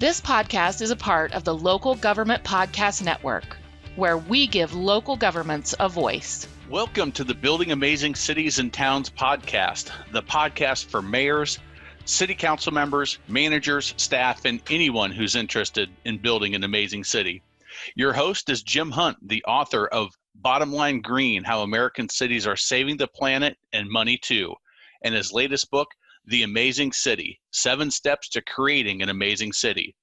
This podcast is a part of the Local Government Podcast Network, where we give local governments a voice. Welcome to the Building Amazing Cities and Towns podcast, the podcast for mayors, city council members, managers, staff, and anyone who's interested in building an amazing city. Your host is Jim Hunt, the author of Bottom Line Green, How American Cities Are Saving the Planet and Money Too, and his latest book, The Amazing City, 7 Steps to Creating an Amazing City.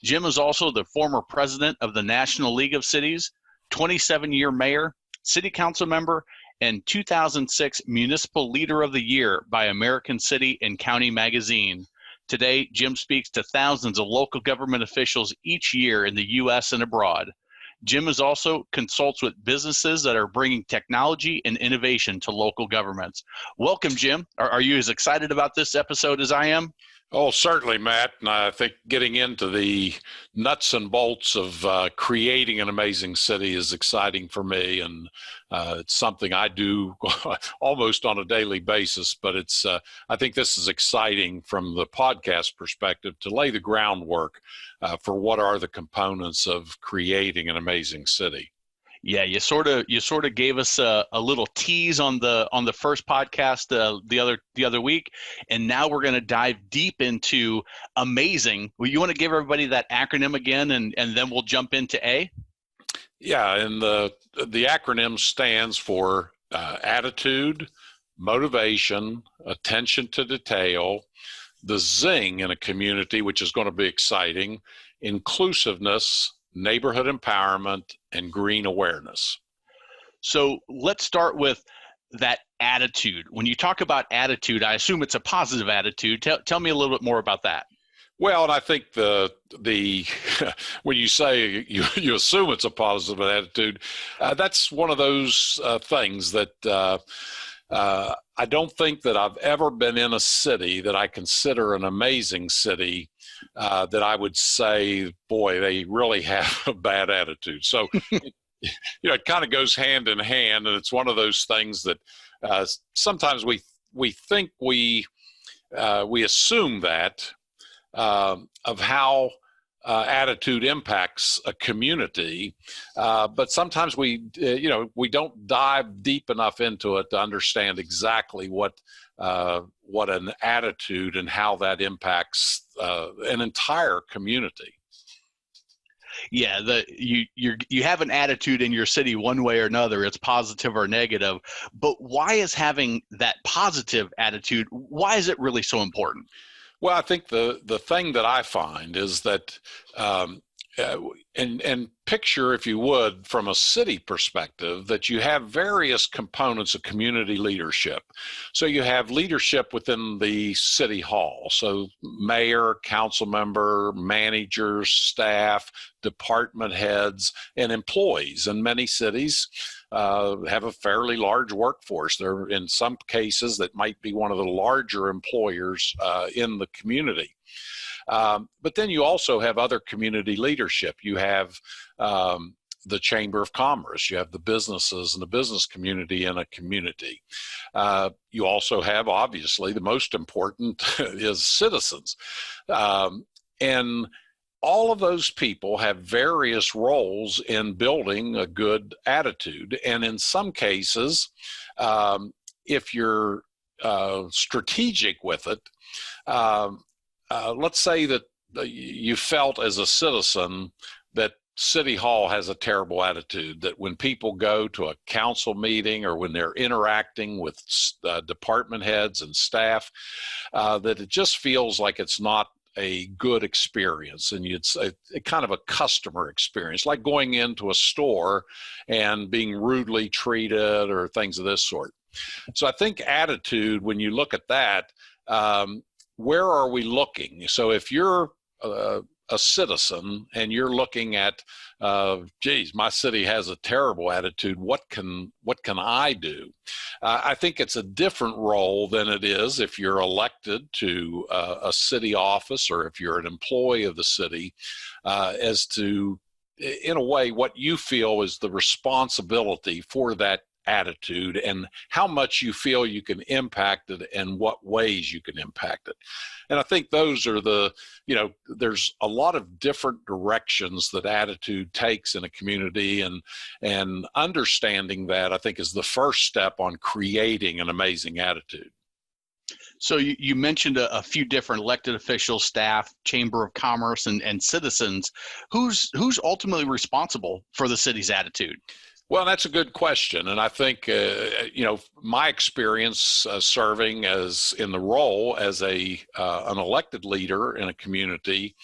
Jim is also the former president of the National League of Cities, 27-year mayor, city council member, and 2006 Municipal Leader of the Year by American City and County Magazine. Today, Jim speaks to thousands of local government officials each year in the U.S. and abroad. Jim is also consults with businesses that are bringing technology and innovation to local governments. Welcome, Jim. Are you as excited about this episode as I am? Oh, certainly, Matt. And I think getting into the nuts and bolts of creating an amazing city is exciting for me. And it's something I do almost on a daily basis. But it's I think this is exciting from the podcast perspective to lay the groundwork for what are the components of creating an amazing city. Yeah, you sort of gave us a little tease on the first podcast the other week, and now we're going to dive deep into amazing. Well, you want to give everybody that acronym again, and then we'll jump into A? Yeah, and the acronym stands for attitude, motivation, attention to detail, the zing in a community, which is going to be exciting, inclusiveness, neighborhood empowerment, and green awareness. So let's start with that attitude. When you talk about attitude, I assume it's a positive attitude. Tell me a little bit more about that. Well, and I think the when you say you assume it's a positive attitude, that's one of those things that I don't think that I've ever been in a city that I consider an amazing city that I would say, boy, they really have a bad attitude. So, it kind of goes hand in hand, and it's one of those things that sometimes we think we assume that of how attitude impacts a community, but sometimes we don't dive deep enough into it to understand exactly what an attitude and how that impacts an entire community. Yeah, you have an attitude in your city one way or another. It's positive or negative. But why is having that positive attitude, why is it really so important? Well, I think the thing that I find is that, and picture, if you would, from a city perspective, that you have various components of community leadership. So you have leadership within the city hall. So mayor, council member, managers, staff, department heads, and employees. And many cities have a fairly large workforce. They're, in some cases, that might be one of the larger employers in the community. But then you also have other community leadership. You have the Chamber of Commerce. You have the businesses and the business community in a community. You also have, obviously, the most important is citizens. And all of those people have various roles in building a good attitude. And in some cases, if you're strategic with it, let's say that you felt as a citizen that City Hall has a terrible attitude, that when people go to a council meeting or when they're interacting with department heads and staff, that it just feels like it's not a good experience, and it's a kind of a customer experience, like going into a store and being rudely treated or things of this sort. So I think attitude, when you look at that, where are we looking? So if you're a citizen and you're looking at, geez, my city has a terrible attitude, what can I do? I think it's a different role than it is if you're elected to a city office or if you're an employee of the city, as to, in a way, what you feel is the responsibility for that attitude and how much you feel you can impact it and what ways you can impact it. And I think those are there's a lot of different directions that attitude takes in a community, and understanding that, I think, is the first step on creating an amazing attitude. So you mentioned a few different elected officials, staff, Chamber of Commerce, and citizens. Who's ultimately responsible for the city's attitude? Well, that's a good question. And I think, my experience serving as in the role as an elected leader in a community,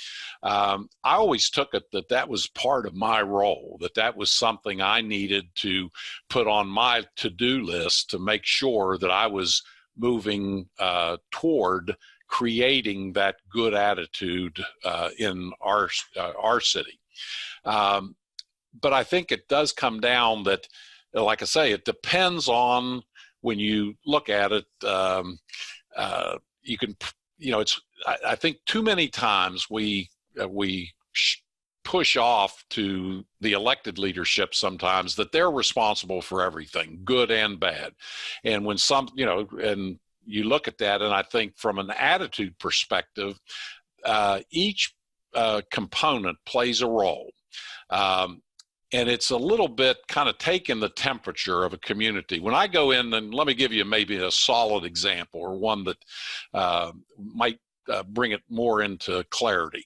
I always took it that was part of my role, that was something I needed to put on my to-do list to make sure that I was moving toward creating that good attitude in our city. But I think it does come down that, like I say, it depends on, when you look at it, you can, I think too many times we push off to the elected leadership sometimes that they're responsible for everything, good and bad. And when and you look at that, and I think from an attitude perspective, each component plays a role. And it's a little bit kind of taking the temperature of a community. When I go in, and let me give you maybe a solid example, or one that might bring it more into clarity.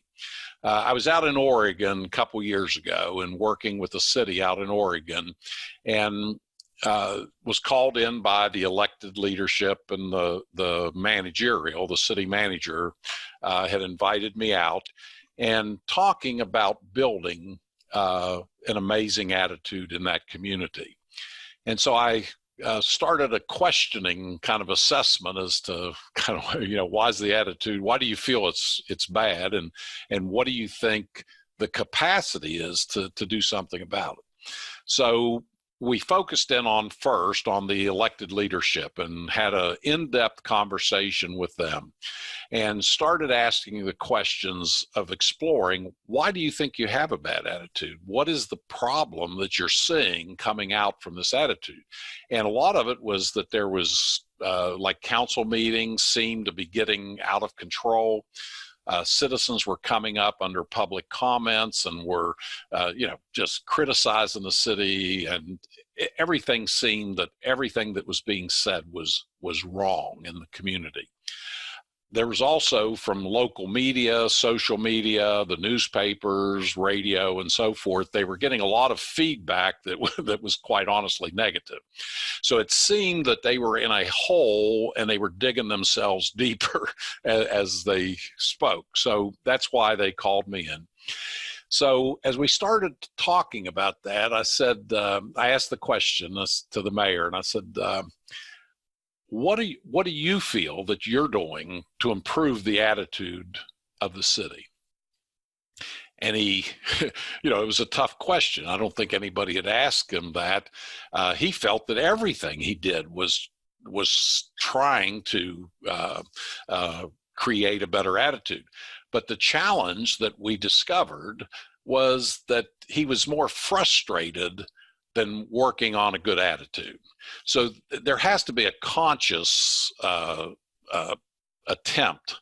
I was out in Oregon a couple years ago and working with the city out in Oregon, and was called in by the elected leadership, and the managerial, the city manager, had invited me out and talking about building an amazing attitude in that community. And so I started a questioning kind of assessment as to kind of, why's the attitude, why do you feel it's bad, and what do you think the capacity is to do something about it? So we focused in on the elected leadership and had an in-depth conversation with them, and started asking the questions of exploring, why do you think you have a bad attitude? What is the problem that you're seeing coming out from this attitude? And a lot of it was that there was like council meetings seemed to be getting out of control. Citizens were coming up under public comments and were, just criticizing the city, and everything seemed that everything that was being said was wrong in the community. There was also from local media, social media, the newspapers, radio, and so forth, they were getting a lot of feedback that was quite honestly negative. So it seemed that they were in a hole and they were digging themselves deeper as they spoke. So that's why they called me in. So as we started talking about that, I said, I asked the question to the mayor, and I said, what do you feel that you're doing to improve the attitude of the city? And he, it was a tough question. I don't think anybody had asked him that. He felt that everything he did was trying to create a better attitude. But the challenge that we discovered was that he was more frustrated than working on a good attitude. So there has to be a conscious attempt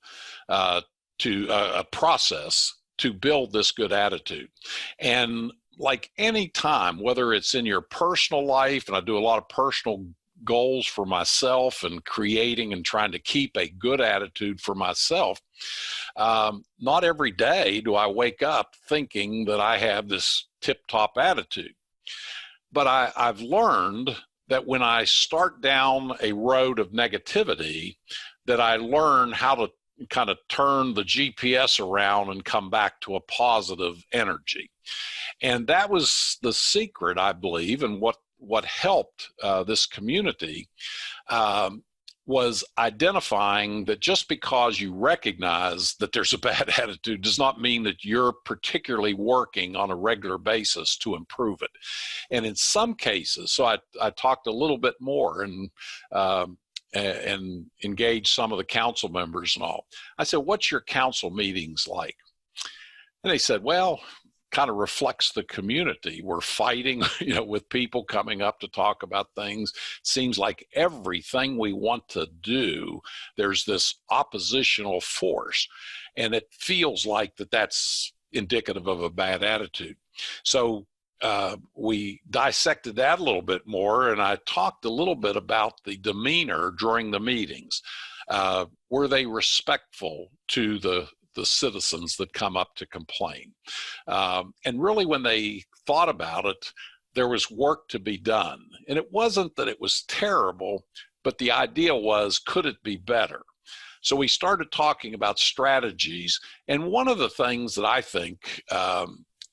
to a process to build this good attitude. And like any time, whether it's in your personal life, and I do a lot of personal goals for myself and creating and trying to keep a good attitude for myself, not every day do I wake up thinking that I have this tip-top attitude. But I've learned that when I start down a road of negativity, that I learn how to kind of turn the GPS around and come back to a positive energy. And that was the secret, I believe, and what helped this community was identifying that just because you recognize that there's a bad attitude does not mean that you're particularly working on a regular basis to improve it. And in some cases, so I talked a little bit more and engaged some of the council members and all. I said, what's your council meetings like? And they said, well, kind of reflects the community. We're fighting, with people coming up to talk about things. Seems like everything we want to do, there's this oppositional force, and it feels like that's indicative of a bad attitude. So we dissected that a little bit more, and I talked a little bit about the demeanor during the meetings. Were they respectful to the citizens that come up to complain? And really, when they thought about it, there was work to be done. And it wasn't that it was terrible, but the idea was, could it be better? So we started talking about strategies. And one of the things that I think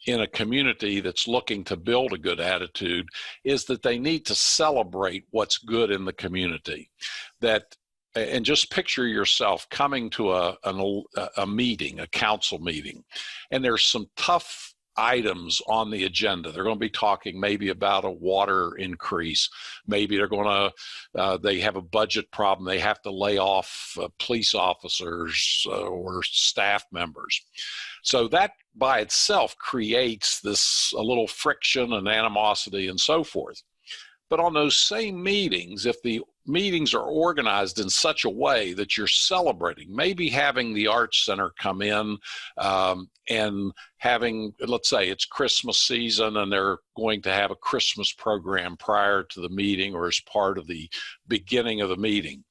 in a community that's looking to build a good attitude is that they need to celebrate what's good in the community. And just picture yourself coming to a meeting, a council meeting, and there's some tough items on the agenda. They're going to be talking maybe about a water increase. Maybe they have a budget problem. They have to lay off police officers or staff members. So that by itself creates a little friction and animosity and so forth. But on those same meetings, if the meetings are organized in such a way that you're celebrating, maybe having the Arts Center come in and having, let's say it's Christmas season and they're going to have a Christmas program prior to the meeting or as part of the beginning of the meeting,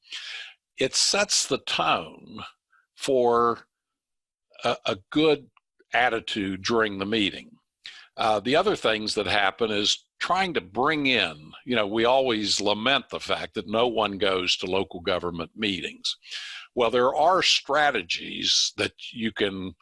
it sets the tone for a good attitude during the meeting. The other things that happen is trying to bring in, we always lament the fact that no one goes to local government meetings. Well, there are strategies that you can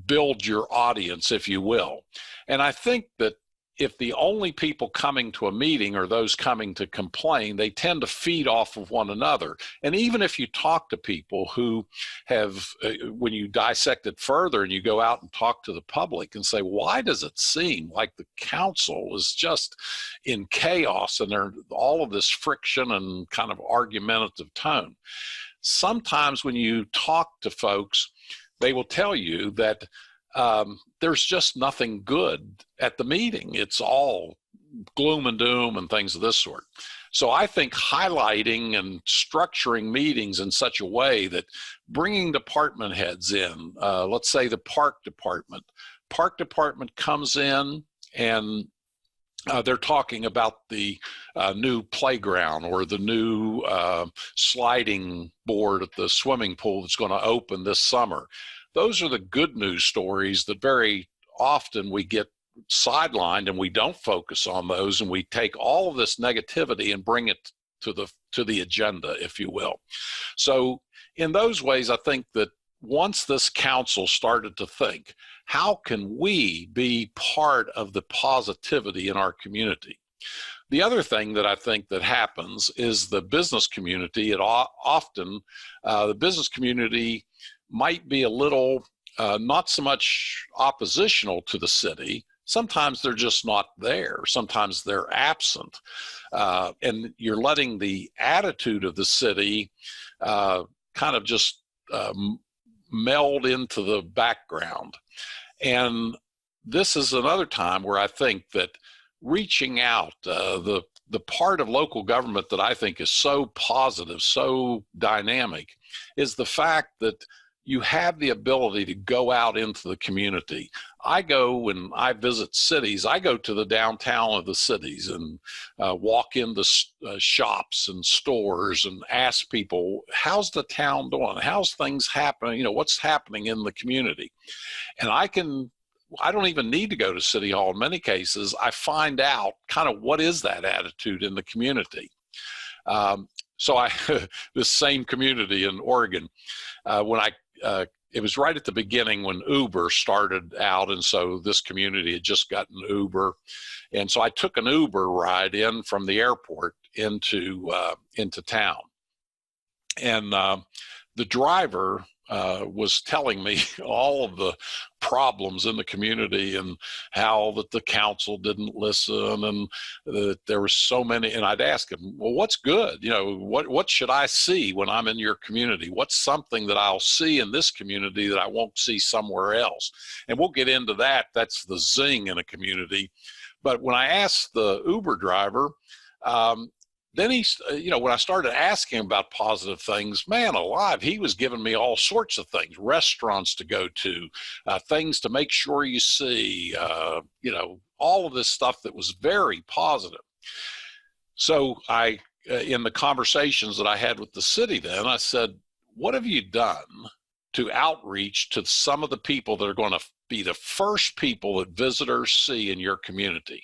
build your audience, if you will. And I think that if the only people coming to a meeting are those coming to complain, they tend to feed off of one another. And even if you talk to people who have, when you dissect it further and you go out and talk to the public and say, why does it seem like the council is just in chaos and there's all of this friction and kind of argumentative tone? Sometimes when you talk to folks, they will tell you that there's just nothing good at the meeting. It's all gloom and doom and things of this sort. So I think highlighting and structuring meetings in such a way that bringing department heads in, let's say the park department comes in and they're talking about the new playground or the new sliding board at the swimming pool that's going to open this summer. Those are the good news stories that very often we get sidelined and we don't focus on those, and we take all of this negativity and bring it to the agenda, if you will. So in those ways, I think that once this council started to think, how can we be part of the positivity in our community? The other thing that I think that happens is the business community. The business community might be a little not so much oppositional to the city. Sometimes they're just not there. Sometimes they're absent. And you're letting the attitude of the city kind of just meld into the background. And this is another time where I think that reaching out, the part of local government that I think is so positive, so dynamic, is the fact that you have the ability to go out into the community. I go when I visit cities, I go to the downtown of the cities and walk into shops and stores and ask people, how's the town doing? How's things happening? What's happening in the community? And I don't even need to go to City Hall in many cases. I find out kind of what is that attitude in the community. This same community in Oregon, it was right at the beginning when Uber started out, and so this community had just gotten Uber, and so I took an Uber ride in from the airport into town, and the driver was telling me all of the problems in the community and how that the council didn't listen and that there were so many. And I'd ask him, well, what's good? You know, what should I see when I'm in your community? What's something that I'll see in this community that I won't see somewhere else? And we'll get into that. That's the zing in a community. But when I asked the Uber driver, then when I started asking about positive things, man alive, he was giving me all sorts of things, restaurants to go to, things to make sure you see, all of this stuff that was very positive. So in the conversations that I had with the city then, I said, what have you done to outreach to some of the people that are going to be the first people that visitors see in your community?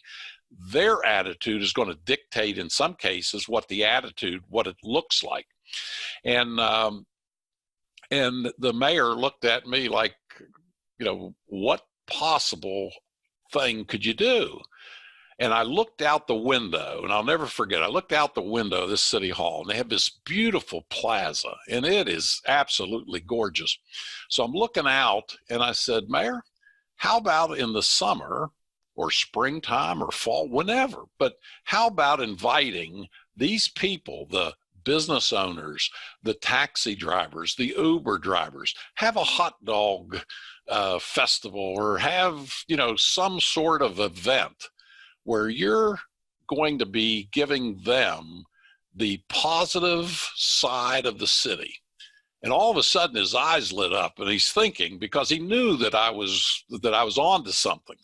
Their attitude is going to dictate in some cases what it looks like. And the mayor looked at me like, what possible thing could you do? And I looked out the window, and I'll never forget, I looked out the window of this city hall, and they have this beautiful plaza, and it is absolutely gorgeous. So I'm looking out, and I said, Mayor, how about in the summer or springtime or fall, whenever, but how about inviting these people, the business owners, the taxi drivers, the Uber drivers, have a hot dog festival or have, some sort of event where you're going to be giving them the positive side of the city. And all of a sudden his eyes lit up and he's thinking, because he knew that I was on to something.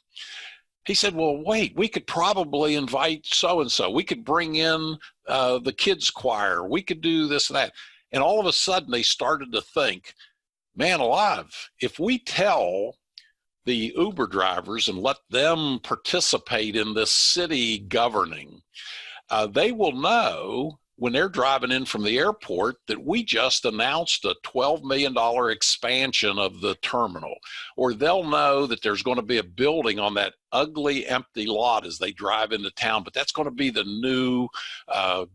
He said, well, wait, we could probably invite so-and-so. We could bring in the kids choir. We could do this and that. And all of a sudden they started to think, man alive, if we tell the Uber drivers and let them participate in this city governing, they will know when they're driving in from the airport that we just announced a $12 million expansion of the terminal, or they'll know that there's going to be a building on that ugly empty lot as they drive into town, but that's going to be the new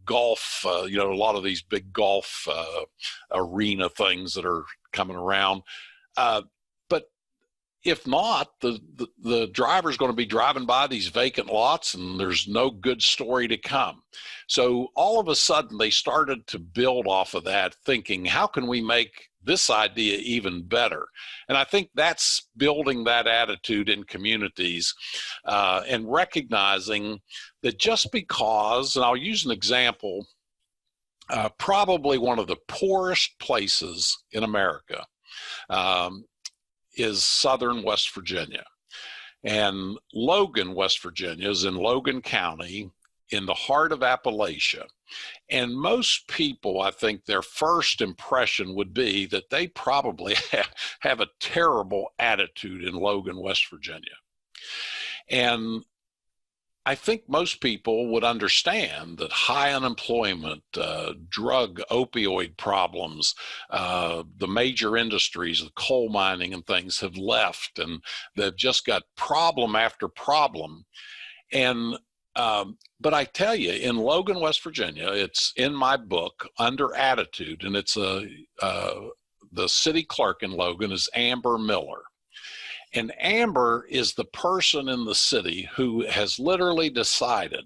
golf, a lot of these big golf arena things that are coming around. But if not, the driver's going to be driving by these vacant lots and there's no good story to come. So all of a sudden they started to build off of that, thinking, how can we make this idea even better? And I think that's building that attitude in communities and recognizing that just because, and I'll use an example, probably one of the poorest places in America is southern West Virginia. And Logan, West Virginia is in Logan County in the heart of Appalachia. And most people, I think their first impression would be that they probably have a terrible attitude in Logan, West Virginia. And I think most people would understand that high unemployment, drug opioid problems, the major industries, the coal mining and things have left, and they've just got problem after problem. And but I tell you, in Logan, West Virginia, it's in my book under attitude, and it's the city clerk in Logan is Amber Miller. And Amber is the person in the city who has literally decided,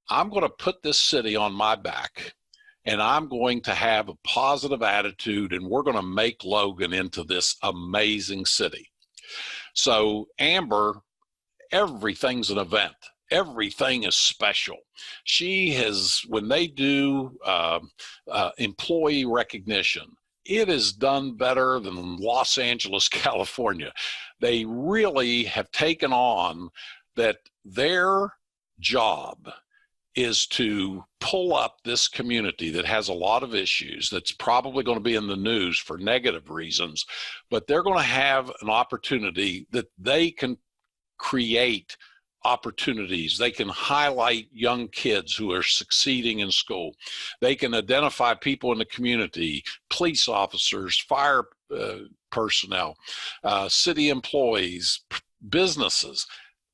I'm going to put this city on my back and I'm going to have a positive attitude and we're going to make Logan into this amazing city. So Amber, everything's an event. Everything is special. She has, when they do employee recognition, it is done better than Los Angeles, California. They really have taken on that their job is to pull up this community that has a lot of issues, that's probably going to be in the news for negative reasons, but they're going to have an opportunity that they can create opportunities. They can highlight young kids who are succeeding in school. They can identify people in the community, police officers, fire personnel, city employees, businesses.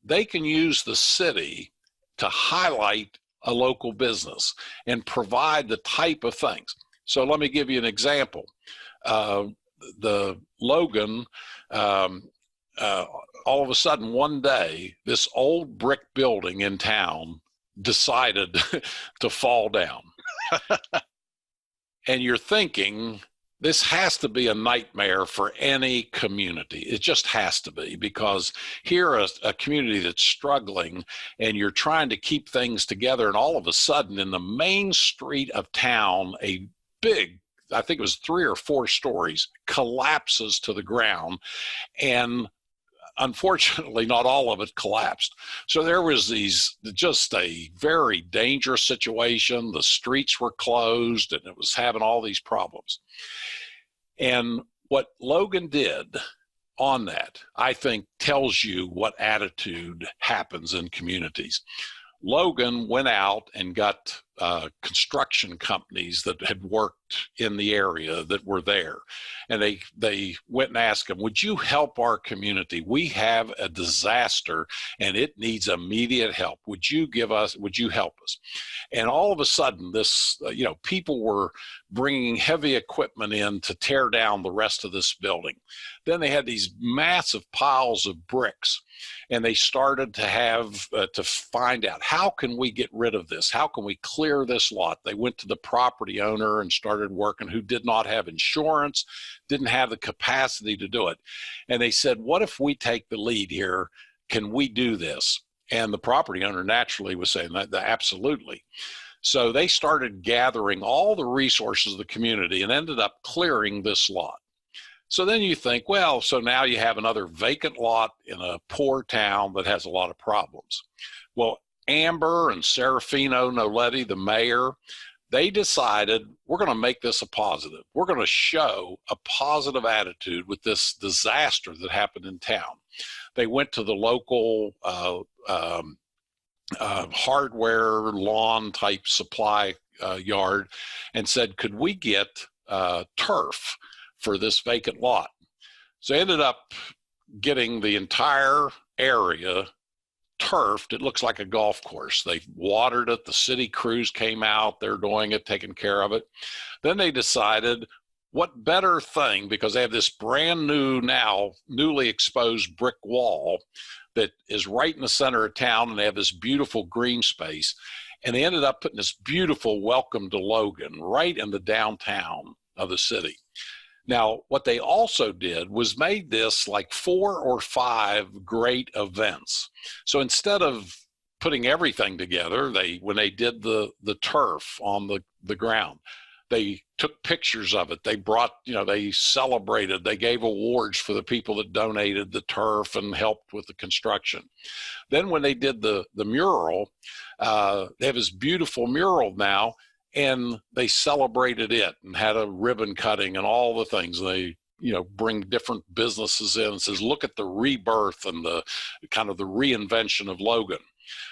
They can use the city to highlight a local business and provide the type of things. So let me give you an example. The Logan all of a sudden one day, this old brick building in town decided to fall down. And you're thinking, this has to be a nightmare for any community. It just has to be, because here a community that's struggling and you're trying to keep things together, and all of a sudden in the main street of town, a big, I think it was 3 or 4 stories, collapses to the ground. And unfortunately, not all of it collapsed. So there was just a very dangerous situation. The streets were closed and it was having all these problems. And what Logan did on that, I think, tells you what attitude happens in communities. Logan went out and got construction companies that had worked in the area that were there. And they went and asked them, would you help our community? We have a disaster and it needs immediate help. Would you help us? And all of a sudden people were bringing heavy equipment in to tear down the rest of this building. Then they had these massive piles of bricks, and they started to have to find out, how can we get rid of this? How can we clear this lot? They went to the property owner and started working, who did not have insurance, didn't have the capacity to do it. And they said, what if we take the lead here? Can we do this? And the property owner naturally was saying that absolutely. So they started gathering all the resources of the community and ended up clearing this lot. So then you think, well, so now you have another vacant lot in a poor town that has a lot of problems. Well, Amber and Serafino Noletti, the mayor, they decided, we're going to make this a positive. We're going to show a positive attitude with this disaster that happened in town. They went to the local hardware lawn type supply yard and said, could we get turf for this vacant lot? So they ended up getting the entire area turfed. It looks like a golf course. They watered it. The city crews came out. They're doing it, taking care of it. Then they decided, what better thing, because they have this brand new, now newly exposed brick wall that is right in the center of town, and they have this beautiful green space. And they ended up putting this beautiful welcome to Logan right in the downtown of the city. Now, what they also did was made this like 4 or 5 great events. So instead of putting everything together, when they did the turf on the ground, they took pictures of it. They brought, they celebrated, they gave awards for the people that donated the turf and helped with the construction. Then when they did the mural, they have this beautiful mural now, and they celebrated it and had a ribbon cutting and all the things. They, bring different businesses in and says, look at the rebirth and the kind of the reinvention of Logan.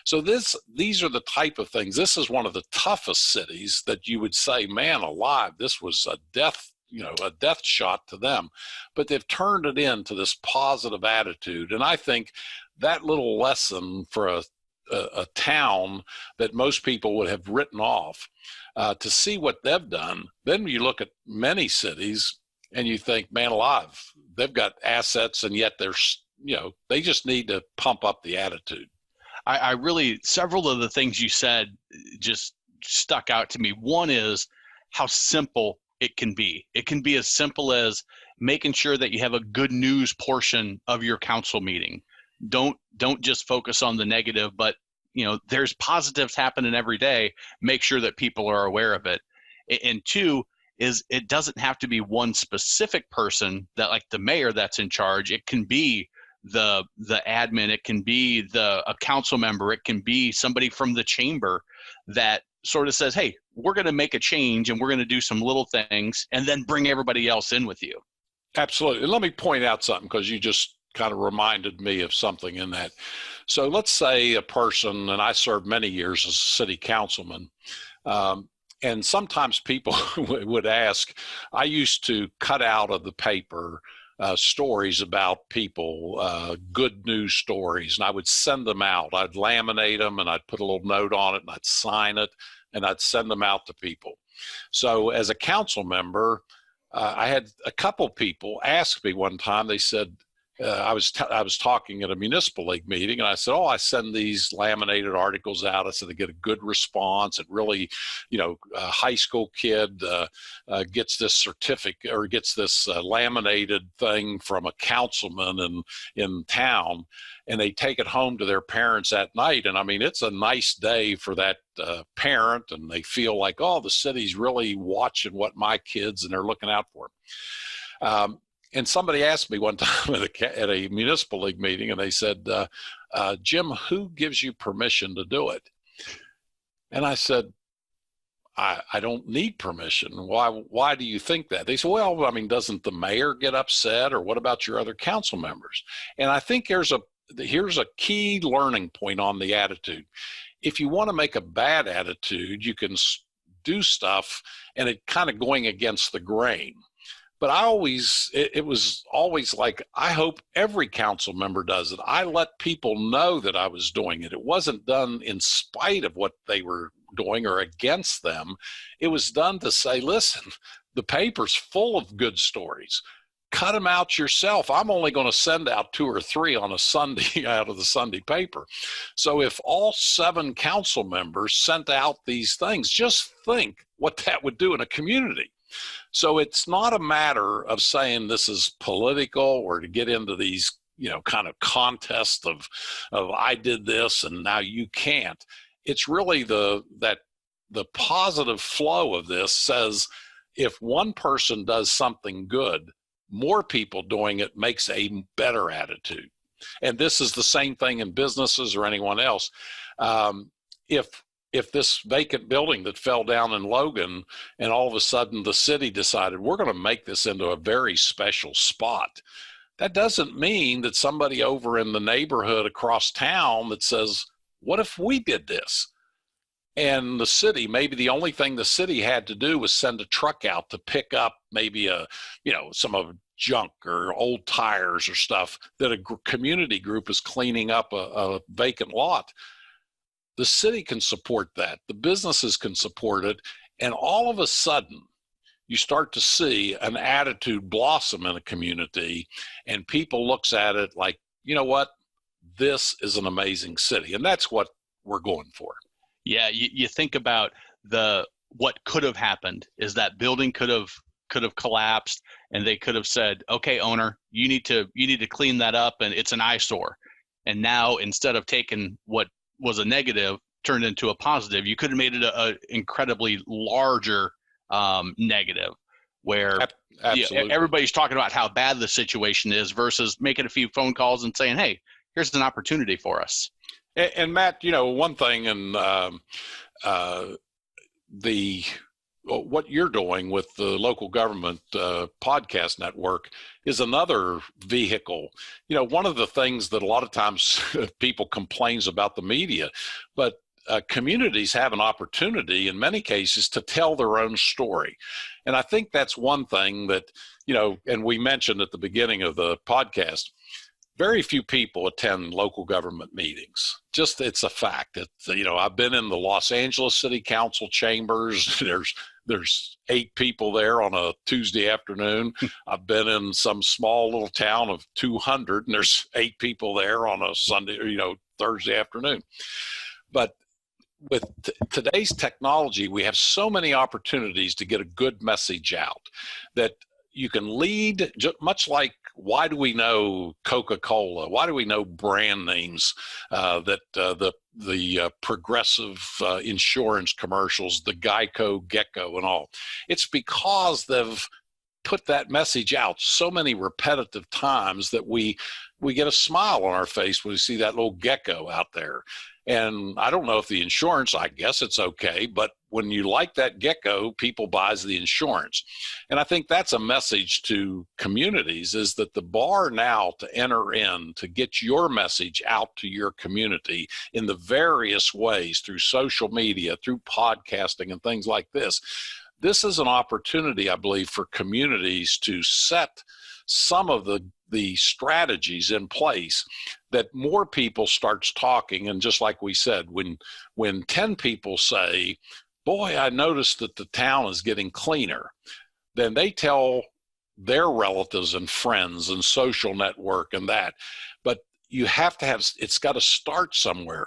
So these are the type of things. This is one of the toughest cities that you would say, man alive, this was a death shot to them. But they've turned it into this positive attitude. And I think that little lesson for a town that most people would have written off, to see what they've done. Then you look at many cities and you think, man alive, they've got assets, and yet they just need to pump up the attitude. I really, several of the things you said just stuck out to me. One is how simple it can be. It can be as simple as making sure that you have a good news portion of your council meeting. Don't just focus on the negative, but there's positives happening every day. Make sure that people are aware of it. And 2 is, it doesn't have to be one specific person, that like the mayor that's in charge. It can be the admin, it can be a council member, it can be somebody from the chamber that sort of says, hey, we're going to make a change and we're going to do some little things, and then bring everybody else in with you. Absolutely. Let me point out something, because you just kind of reminded me of something in that. So let's say a person, and I served many years as a city councilman, and sometimes people would ask, I used to cut out of the paper stories about people, good news stories, and I would send them out. I'd laminate them, and I'd put a little note on it, and I'd sign it, and I'd send them out to people. So as a council member, I had a couple people ask me one time, they said, I was talking at a municipal league meeting, and I said, "Oh, I send these laminated articles out." I said they get a good response. It really, a high school kid gets this certificate or gets this laminated thing from a councilman in town, and they take it home to their parents at night. And I mean, it's a nice day for that parent, and they feel like, oh, the city's really watching what my kids, and they're looking out for them. And somebody asked me one time at a municipal league meeting, and they said, Jim, who gives you permission to do it? And I said, I don't need permission. Why do you think that? They said, well, I mean, doesn't the mayor get upset, or what about your other council members? And I think here's a key learning point on the attitude. If you want to make a bad attitude, you can do stuff and it kind of going against the grain. But it was always like, I hope every council member does it. I let people know that I was doing it. It wasn't done in spite of what they were doing or against them. It was done to say, listen, the paper's full of good stories. Cut them out yourself. I'm only going to send out 2 or 3 on a Sunday out of the Sunday paper. So if all 7 council members sent out these things, just think what that would do in a community. So it's not a matter of saying this is political or to get into these, kind of contests of I did this and now you can't. It's really the positive flow of this says if one person does something good, more people doing it makes a better attitude. And this is the same thing in businesses or anyone else. If this vacant building that fell down in Logan, and all of a sudden the city decided we're going to make this into a very special spot, that doesn't mean that somebody over in the neighborhood across town that says, what if we did this? And the city, maybe the only thing the city had to do was send a truck out to pick up maybe some of junk or old tires or stuff that a community group is cleaning up a vacant lot. The city can support that. The businesses can support it. And all of a sudden, you start to see an attitude blossom in a community, and people looks at it like, you know what? This is an amazing city. And that's what we're going for. Yeah, you think about what could have happened is that building could have collapsed, and they could have said, okay, owner, you need to clean that up, and it's an eyesore. And now, instead of taking what was a negative turned into a positive, you could have made it a incredibly larger negative, where everybody's talking about how bad the situation is versus making a few phone calls and saying, hey, here's an opportunity for us. And Matt, one thing, and what you're doing with the local government podcast network is another vehicle. One of the things that a lot of times people complains about the media, but communities have an opportunity in many cases to tell their own story. And I think that's one thing that, and we mentioned at the beginning of the podcast, very few people attend local government meetings. Just, it's a fact. I've been in the Los Angeles City Council chambers. There's 8 people there on a Tuesday afternoon. I've been in some small little town of 200, and there's 8 people there on a Sunday, Thursday afternoon. But with today's technology, we have so many opportunities to get a good message out that you can lead, much like, why do we know Coca-Cola? Why do we know brand names that the Progressive insurance commercials, the Geico, Gecko, and all? It's because they've put that message out so many repetitive times that we get a smile on our face when we see that little gecko out there. And I don't know if the insurance, I guess it's okay, but when you like that gecko, people buys the insurance. And I think that's a message to communities, is that the bar now to enter in, to get your message out to your community in the various ways through social media, through podcasting and things like this. This is an opportunity, I believe, for communities to set some of the strategies in place that more people starts talking. And just like we said, when 10 people say, boy, I noticed that the town is getting cleaner, then they tell their relatives and friends and social network and that. But you have to have, it's got to start somewhere.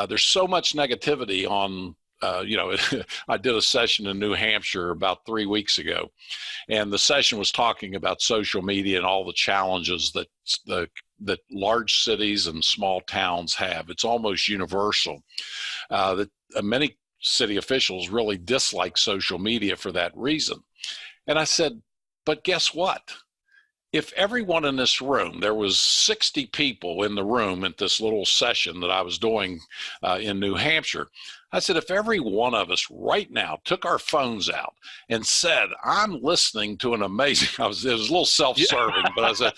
There's so much negativity on, I did a session in New Hampshire about 3 weeks ago, and the session was talking about social media and all the challenges that large cities and small towns have. It's almost universal. That many city officials really dislike social media for that reason. And I said, but guess what? If everyone in this room, there was 60 people in the room at this little session that I was doing in New Hampshire, I said, if every one of us right now took our phones out and said, I'm listening to an amazing, it was a little self-serving, but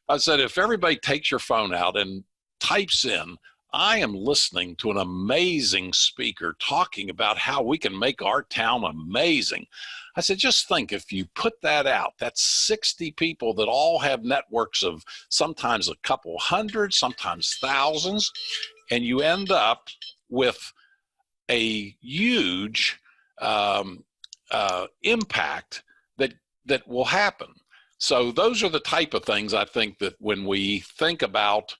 I said, if everybody takes your phone out and types in, I am listening to an amazing speaker talking about how we can make our town amazing. I said, just think, if you put that out, that's 60 people that all have networks of sometimes a couple hundred, sometimes thousands, and you end up with a huge impact that will happen. So those are the type of things I think that when we think about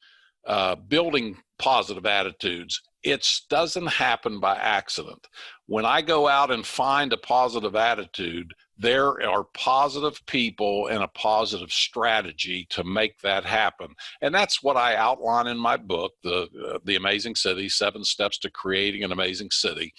building positive attitudes, it doesn't happen by accident. When I go out and find a positive attitude, there are positive people and a positive strategy to make that happen. And that's what I outline in my book, The Amazing City, 7 Steps to Creating an Amazing City.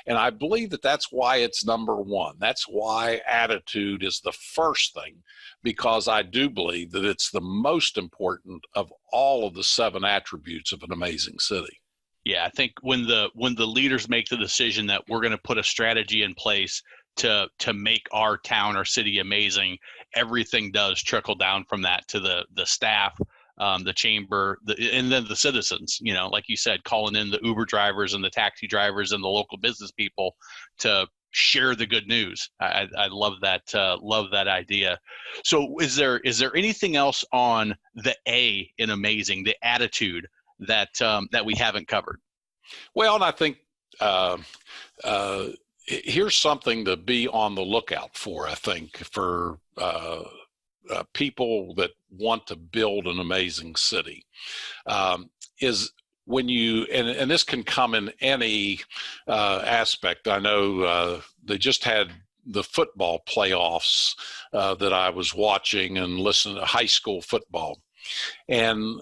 And I believe that that's why it's number one. That's why attitude is the first thing, because I do believe that it's the most important of all of the 7 attributes of an amazing city. Yeah, I think when the leaders make the decision that we're going to put a strategy in place to make our town or city amazing, everything does trickle down from that to the staff, the chamber, and then the citizens. You know, like you said, calling in the Uber drivers and the taxi drivers and the local business people to share the good news. I love that. Love that idea. So, is there anything else on the A in amazing, the attitude that we haven't covered? Well, and I think here's something to be on the lookout for, I think, for people that want to build an amazing city, is when you, and this can come in any aspect. I know they just had the football playoffs that I was watching and listening to, high school football. And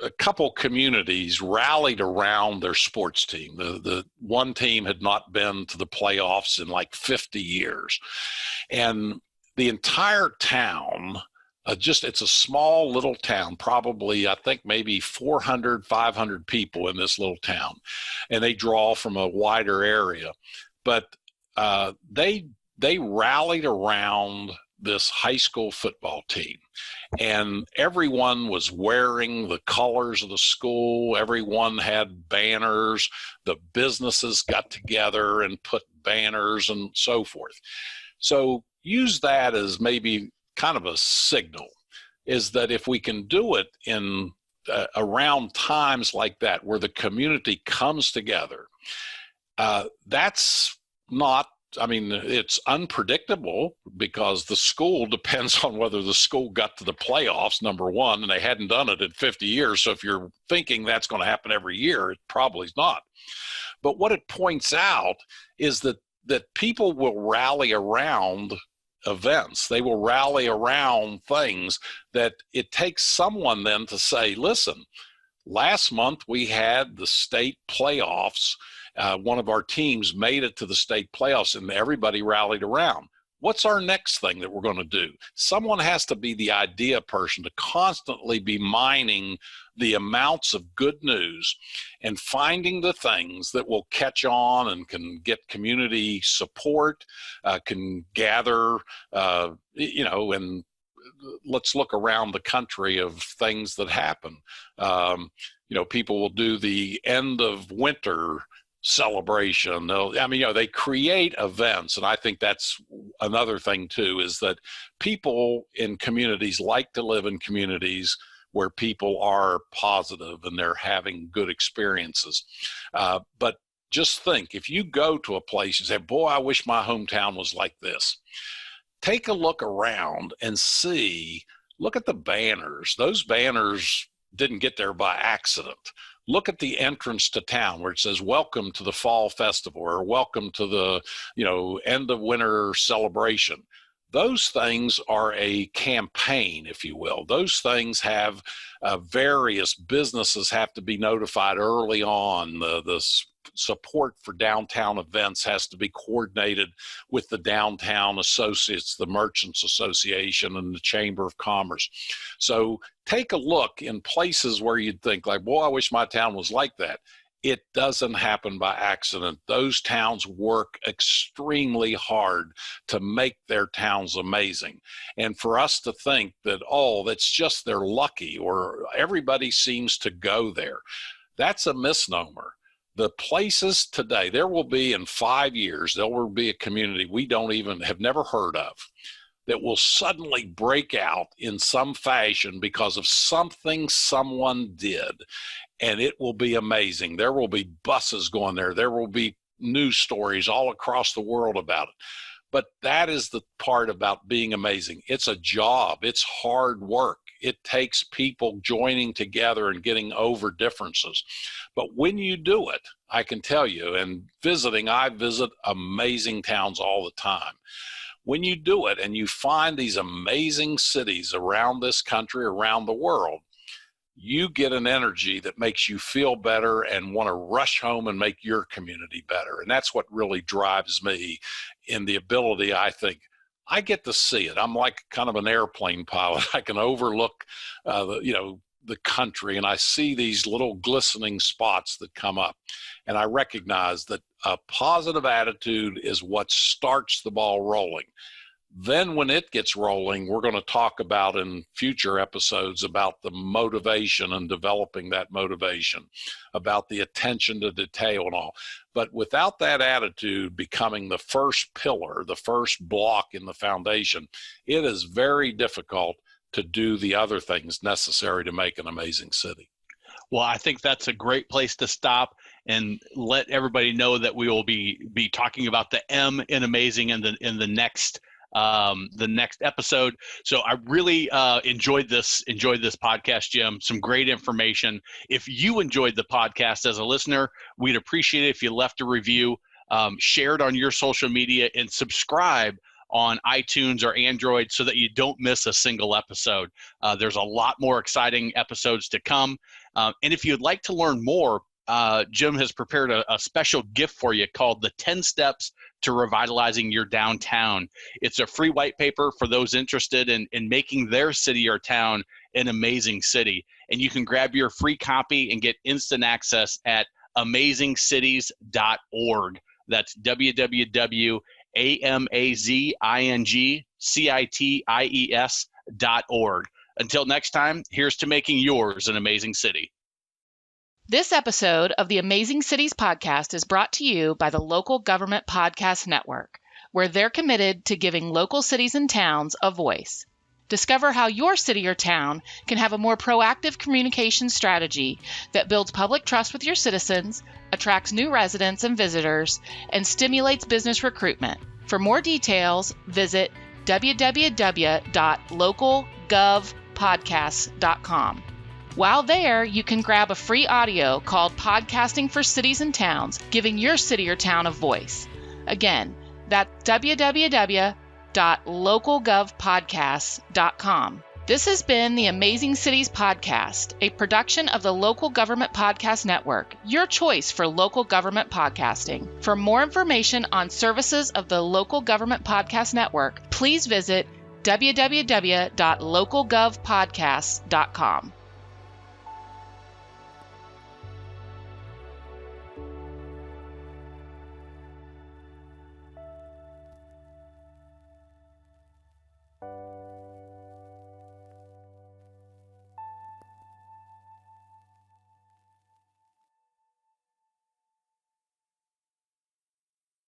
a couple communities rallied around their sports team. The one team had not been to the playoffs in like 50 years. And the entire town, it's a small little town, probably, I think maybe 400, 500 people in this little town. And they draw from a wider area. But they rallied around this high school football team, and everyone was wearing the colors of the school. Everyone had banners. The businesses got together and put banners and so forth. So use that as maybe kind of a signal, is that if we can do it in around times like that where the community comes together, that's not, I mean, it's unpredictable because the school depends on whether the school got to the playoffs, number one, and they hadn't done it in 50 years. So if you're thinking that's going to happen every year, it probably is not. But what it points out is that people will rally around events. They will rally around things that it takes someone then to say, listen, last month we had the state playoffs. One of our teams made it to the state playoffs and everybody rallied around. What's our next thing that we're going to do? Someone has to be the idea person to constantly be mining the amounts of good news and finding the things that will catch on and can get community support, can gather, and let's look around the country of things that happen. People will do the end of winter celebration. They create events. And I think that's another thing too, is that people in communities like to live in communities where people are positive and they're having good experiences. But just think, if you go to a place and say, boy, I wish my hometown was like this. take a look around and look at the banners. Those banners didn't get there by accident. Look at the entrance to town where it says, welcome to the fall festival, or welcome to the, end of winter celebration. Those things are a campaign, if you will. Those things have various businesses have to be notified early on. The support for downtown events has to be coordinated with the downtown associates, the Merchants Association and the Chamber of Commerce. So take a look in places where you'd think like, boy, I wish my town was like that. It doesn't happen by accident. Those towns work extremely hard to make their towns amazing. And for us to think that, that's just they're lucky or everybody seems to go there, that's a misnomer. The places today, there will be in 5 years, there will be a community we have never heard of that will suddenly break out in some fashion because of something someone did. And it will be amazing. There will be buses going there. There will be news stories all across the world about it. But that is the part about being amazing. It's a job. It's hard work. It takes people joining together and getting over differences. But when you do it, I can tell you, and I visit amazing towns all the time. When you do it and you find these amazing cities around this country, around the world, you get an energy that makes you feel better and want to rush home and make your community better. And that's what really drives me in the ability, I think. I get to see it. I'm like kind of an airplane pilot. I can overlook, the country, and I see these little glistening spots that come up. And I recognize that a positive attitude is what starts the ball rolling. Then when it gets rolling, we're going to talk about in future episodes about the motivation and developing that motivation, about the attention to detail and all. But without that attitude becoming the first pillar, the first block in the foundation, it is very difficult to do the other things necessary to make an amazing city. Well, I think that's a great place to stop and let everybody know that we will be talking about the M in amazing in the next episode. So I really enjoyed this podcast, Jim. Some great information. If you enjoyed the podcast as a listener, we'd appreciate it if you left a review, shared on your social media, and subscribe on iTunes or Android so that you don't miss a single episode. There's a lot more exciting episodes to come. And if you'd like to learn more, Jim has prepared a special gift for you called the 10 Steps to Revitalizing Your Downtown. It's a free white paper for those interested in making their city or town an amazing city. And you can grab your free copy and get instant access at amazingcities.org. That's www.amazingcities.org. Until next time, here's to making yours an amazing city. This episode of the Amazing Cities podcast is brought to you by the Local Government Podcast Network, where they're committed to giving local cities and towns a voice. Discover how your city or town can have a more proactive communication strategy that builds public trust with your citizens, attracts new residents and visitors, and stimulates business recruitment. For more details, visit www.localgovpodcasts.com. While there, you can grab a free audio called Podcasting for Cities and Towns, giving your city or town a voice. Again, that's www.localgovpodcasts.com. This has been the Amazing Cities Podcast, a production of the Local Government Podcast Network, your choice for local government podcasting. For more information on services of the Local Government Podcast Network, please visit www.localgovpodcasts.com.